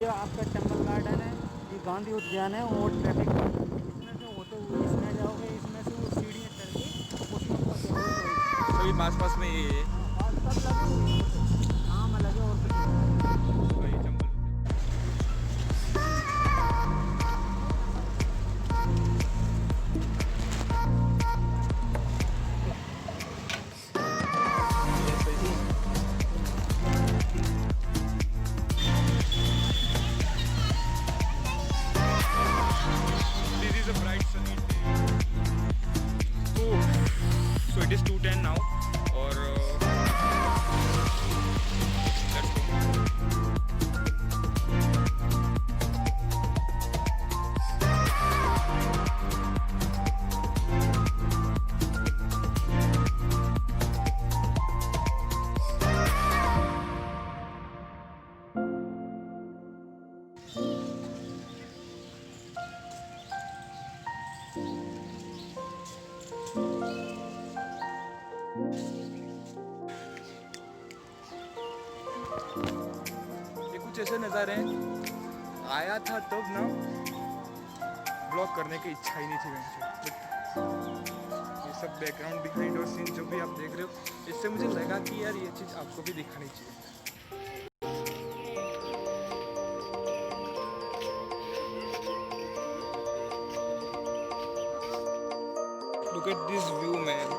ये आपका चंबल गार्डन है, ये गांधी उद्यान है और ट्रैफिक गार्डन है। इसमें से होते हुए इसमें जाओगे, इसमें से वो सीढ़ियाँ चढ़ के उसमें पहुँचोगे। सभी पास पास में ये है। हाँ, सब लगे हुए हैं, वो नाम अलग है और कुछ नहीं। वही Chambal This is a bright sunny day. So it is 2:10 now और let's go. ये कुछ ऐसे नज़ारे हैं, आया था तब ना ब्लॉग करने की इच्छा ही नहीं थी वैसे, बट ये सब बैकग्राउंड बिहाइंड और सीन जो भी आप देख रहे हो, इससे मुझे लगा कि यार ये चीज़ आपको भी दिखानी चाहिए। Look at this view, man.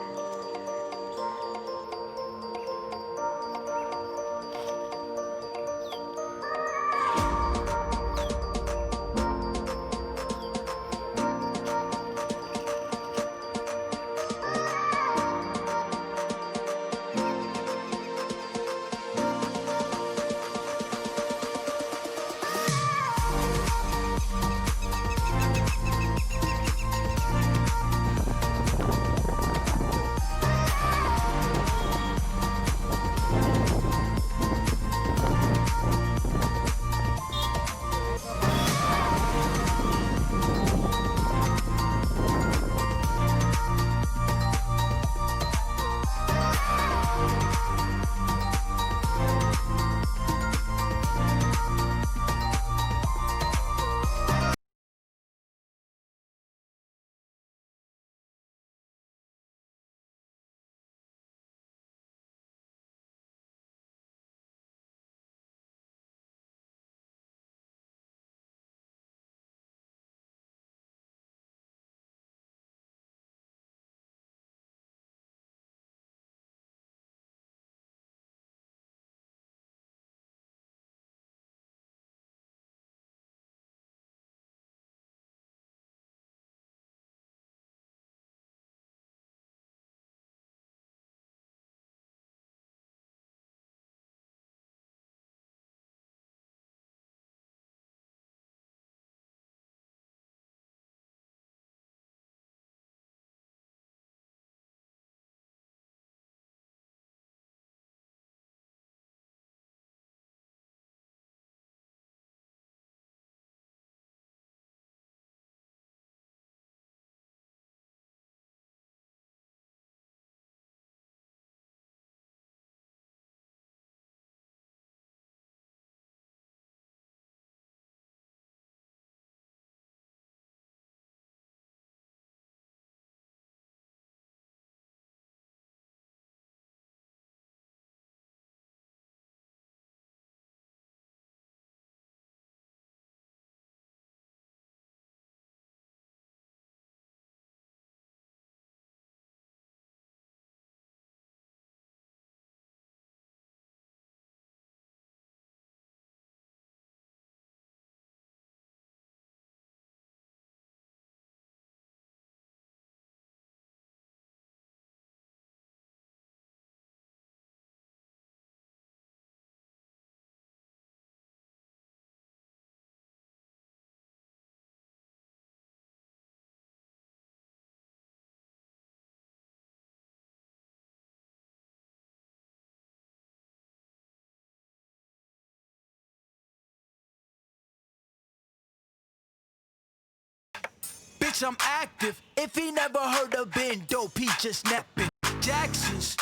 Bitch, I'm active. If he never heard of been dope, he just napping. Jackson's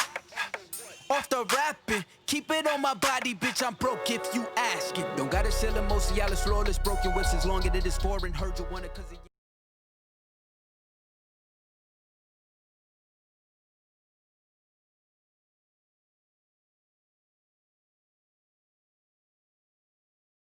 off the rapping. Keep it on my body, bitch, I'm broke if you ask it. Don't gotta sell emotion, y'all is flawless. Broken whips as long as it is foreign. Heard you want it cause it